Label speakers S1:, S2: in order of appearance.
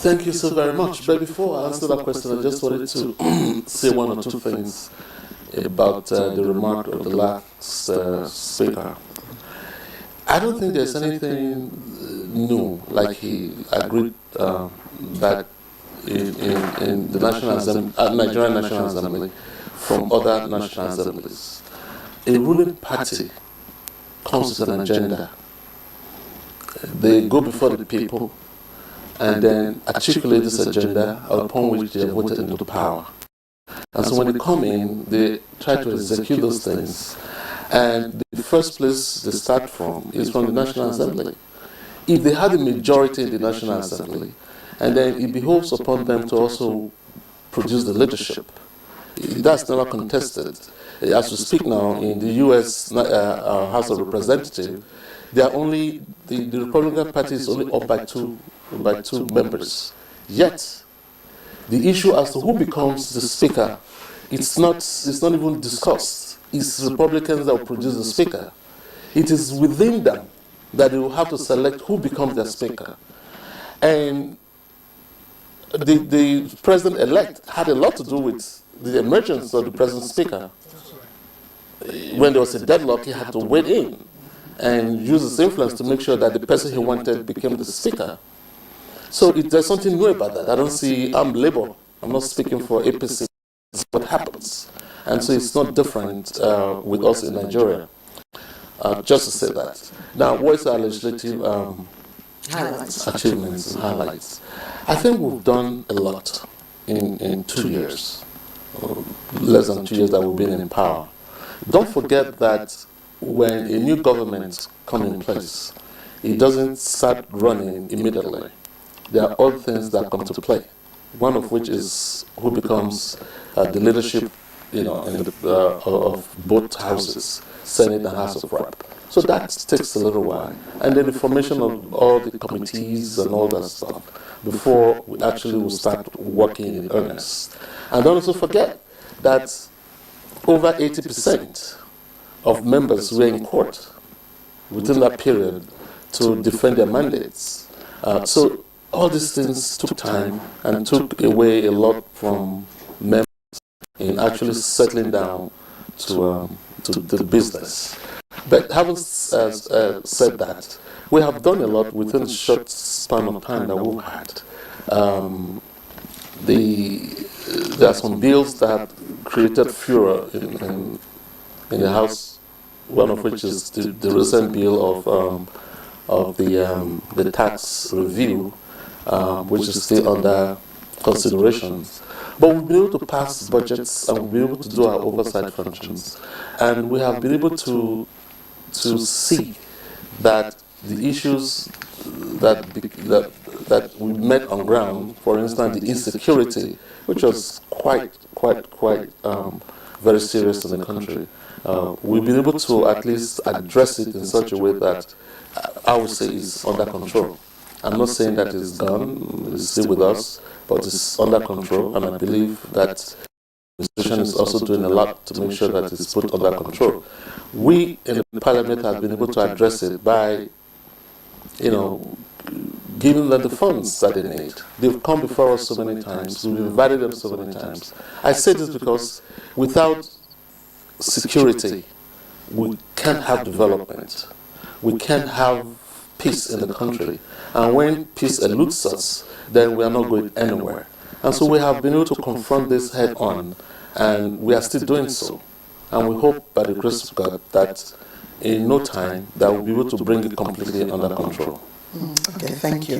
S1: Thank you so very much. But before I answer that question, I just wanted to say one or two things about the remark of the last speaker. I don't think there's anything new, like he agreed that in the National Assembly, Nigerian National Assembly, from other national assemblies. A ruling party comes with an agenda. They go before the people and then articulate this agenda upon which they are voted into power. And so when they come in, they try to execute those things. And the first place they start from is from the National Assembly. If they had a majority in the National Assembly, and then it behoves upon them to also produce the leadership. That's never contested. As we speak now in the U.S. House of Representatives, they are only the Republican Party is only up by two members. Yet, the issue as to who becomes the Speaker, it's not even discussed. It's Republicans that will produce the Speaker. It is within them that they will have to select who becomes their Speaker. And the President-elect had a lot to do with the emergence of the present Speaker. When there was a deadlock, he had to wade in and use his influence to make sure that the person he wanted became the Speaker. So there's something new about that. I don't see, I'm Labour. I'm not speaking for APC. It's what happens. And so it's not different with us in Nigeria. Just to say that. Now, what is our legislative achievements and highlights? I think we've done a lot in 2 years, less than 2 years that we've been in power. Don't forget that when a new government comes in place, it doesn't start running immediately. There are other things that come to play, one of which is who becomes the leadership of both houses, Senate and House of Rep. So that takes a little while. And then the formation of all the committees and all that stuff before we actually will start working in earnest. And don't also forget that over 80% of members were in court within that period to defend their mandates. So all these things took time and took away a lot from members in actually settling down to the business. But having said that, we have done a lot within the short span of time that we've had. There are some bills that created furor in the House, one of which is the recent bill of the tax review, which is still under consideration. But we've been able to pass budgets and we've been able to do our oversight functions. And we have been able to see that the issues that we met on ground, for instance, the insecurity, which was quite very serious in the country, we've been able to at least address it in such a way that I would say is under control. I'm not saying that it's gone, it's still with us, but it's under control, and I believe that the administration is also doing a lot to make sure that it's put under control. We in the Parliament have been able to address it by, giving them the funds that they need. They've come before us so many times, we've invited them so many times. I say this because without security, we can't have development. We can't have peace in the country. And when peace eludes us, then we are not going anywhere. And so we have been able to confront this head on, and we are still doing so. And we hope by the grace of God that in no time that we'll be able to bring it completely under control.
S2: Okay, thank you.